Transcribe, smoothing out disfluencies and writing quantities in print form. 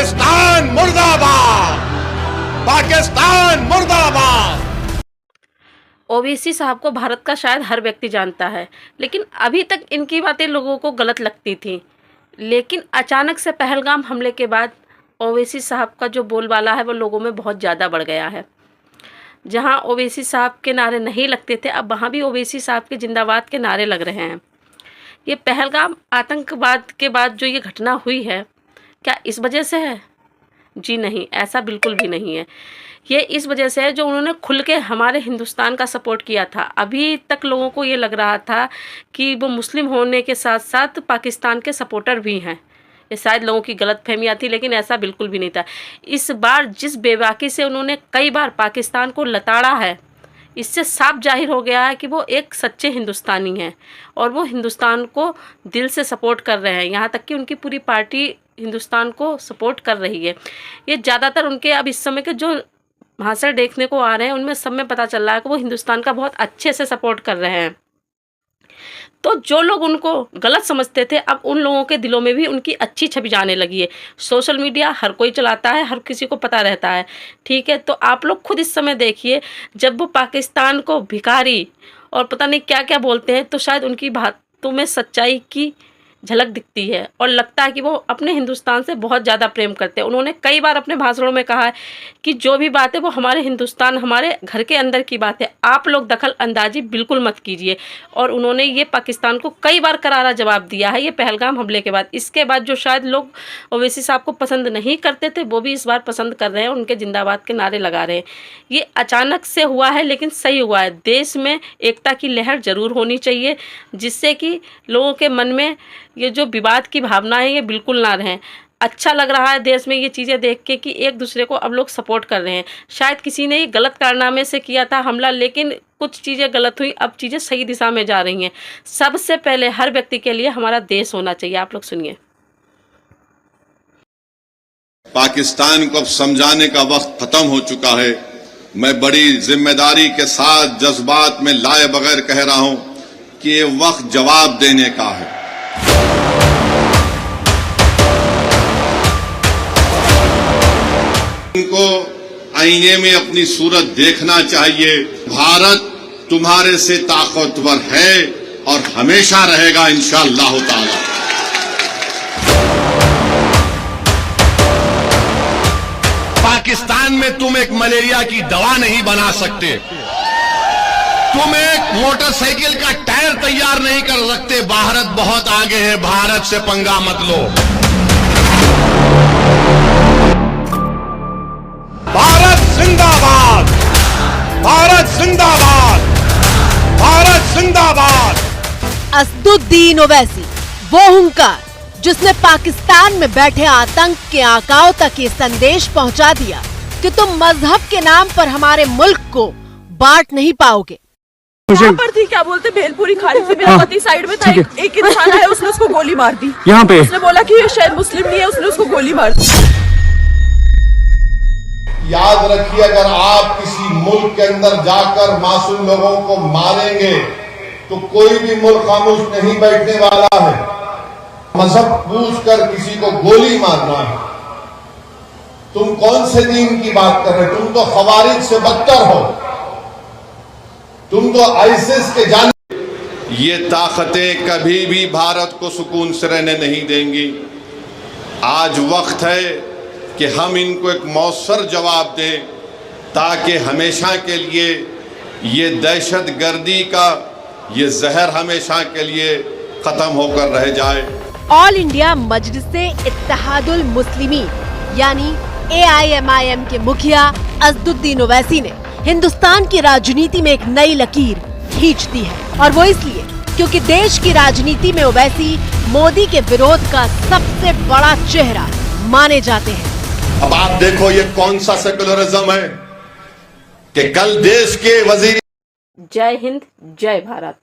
पाकिस्तान मुर्दाबाद, पाकिस्तान मुर्दाबाद। ओवैसी साहब को भारत का शायद हर व्यक्ति जानता है, लेकिन अभी तक इनकी बातें लोगों को गलत लगती थी। लेकिन अचानक से पहलगाम हमले के बाद ओवैसी साहब का जो बोलबाला है वो लोगों में बहुत ज़्यादा बढ़ गया है। जहां ओवैसी साहब के नारे नहीं लगते थे, अब वहां भी ओवैसी साहब के जिंदाबाद के नारे लग रहे हैं। ये पहलगाम आतंकवाद के बाद जो ये घटना हुई है, क्या इस वजह से है? जी नहीं, ऐसा बिल्कुल भी नहीं है। ये इस वजह से है जो उन्होंने खुल के हमारे हिंदुस्तान का सपोर्ट किया था। अभी तक लोगों को ये लग रहा था कि वो मुस्लिम होने के साथ साथ पाकिस्तान के सपोर्टर भी हैं। ये शायद लोगों की गलतफहमियां थी, लेकिन ऐसा बिल्कुल भी नहीं था। इस बार जिस बेबाकी से उन्होंने कई बार पाकिस्तान को लताड़ा है, इससे साफ जाहिर हो गया है कि वो एक सच्चे हिंदुस्तानी हैं और वो हिंदुस्तान को दिल से सपोर्ट कर रहे हैं। यहाँ तक कि उनकी पूरी पार्टी हिंदुस्तान को सपोर्ट कर रही है। ये ज़्यादातर उनके अब इस समय के जो भाषण देखने को आ रहे हैं, उनमें सब में पता चल रहा है कि वो हिंदुस्तान का बहुत अच्छे से सपोर्ट कर रहे हैं। तो जो लोग उनको गलत समझते थे, अब उन लोगों के दिलों में भी उनकी अच्छी छवि जाने लगी है। सोशल मीडिया हर कोई चलाता है, हर किसी को पता रहता है, ठीक है। तो आप लोग खुद इस समय देखिए, जब वो पाकिस्तान को भिखारी और पता नहीं क्या क्या बोलते हैं, तो शायद उनकी बातों में सच्चाई की झलक दिखती है और लगता है कि वो अपने हिंदुस्तान से बहुत ज़्यादा प्रेम करते हैं। उन्होंने कई बार अपने भाषणों में कहा है कि जो भी बात है वो हमारे हिंदुस्तान, हमारे घर के अंदर की बात है, आप लोग दखल अंदाजी बिल्कुल मत कीजिए। और उन्होंने ये पाकिस्तान को कई बार करारा जवाब दिया है ये पहलगाम हमले के बाद। इसके बाद जो शायद लोग ओवैसी साहब को पसंद नहीं करते थे, वो भी इस बार पसंद कर रहे हैं, उनके जिंदाबाद के नारे लगा रहे हैं। ये अचानक से हुआ है, लेकिन सही हुआ है। देश में एकता की लहर ज़रूर होनी चाहिए, जिससे कि लोगों के मन में ये जो विवाद की भावना है ये बिल्कुल ना रहें। अच्छा लग रहा है देश में ये चीज़ें देख के कि एक दूसरे को अब लोग सपोर्ट कर रहे हैं। शायद किसी ने ये गलत कारनामे से किया था हमला, लेकिन कुछ चीज़ें गलत हुई, अब चीज़ें सही दिशा में जा रही हैं। सबसे पहले हर व्यक्ति के लिए हमारा देश होना चाहिए। आप लोग सुनिए। पाकिस्तान को अब समझाने का वक्त खत्म हो चुका है। मैं बड़ी जिम्मेदारी के साथ जज्बात में लाए बगैर कह रहा हूं कि ये वक्त जवाब देने का है। इनको आईने में अपनी सूरत देखना चाहिए। भारत तुम्हारे से ताकतवर है और हमेशा रहेगा इंशाअल्लाह ताला। पाकिस्तान में तुम एक मलेरिया की दवा नहीं बना सकते, तुम एक मोटरसाइकिल का टायर तैयार नहीं कर सकते। भारत बहुत आगे है, भारत से पंगा मत लो। भारत जिंदाबाद, भारत जिंदाबाद, भारत जिंदाबाद। असदुद्दीन ओवैसी, वो हुंकार जिसने पाकिस्तान में बैठे आतंक के आकाओं तक ये संदेश पहुंचा दिया कि तुम मजहब के नाम पर हमारे मुल्क को बांट नहीं पाओगे। यहाँ पर थी, क्या बोलते, भेलपुरी खाली से मेरा पति साइड में था, एक इंसान आया, उसने उसको गोली मार दी। यहाँ पे उसने बोला कि ये शायद मुस्लिम नहीं है, उसने उसको गोली मार दी। याद रखिए, अगर आप किसी मुल्क के अंदर जाकर मासूम लोगों को मारेंगे तो कोई भी मुल्क खामोश नहीं बैठने वाला है। मजहब पूछकर किसी को गोली मारना है, तुम कौन से दीन की बात कर रहे हो? तुम तो खवारिज से बदतर हो, तुम तो आईसिस के जान। ये ताकतें कभी भी भारत को सुकून से रहने नहीं देंगी। आज वक्त है कि हम इनको एक मौसर जवाब दें, ताकि हमेशा के लिए ये दहशतगर्दी का ये जहर हमेशा के लिए खत्म होकर रह जाए। ऑल इंडिया मजलिसे इत्तेहादुल मुस्लिमीन यानी AIMIM के मुखिया असदुद्दीन ओवैसी ने हिंदुस्तान की राजनीति में एक नई लकीर खींच दी है, और वो इसलिए क्योंकि देश की राजनीति में ओवैसी मोदी के विरोध का सबसे बड़ा चेहरा माने जाते हैं। अब आप देखो ये कौन सा सेकुलरिज्म है कि कल देश के वजीर। जय हिंद, जय भारत।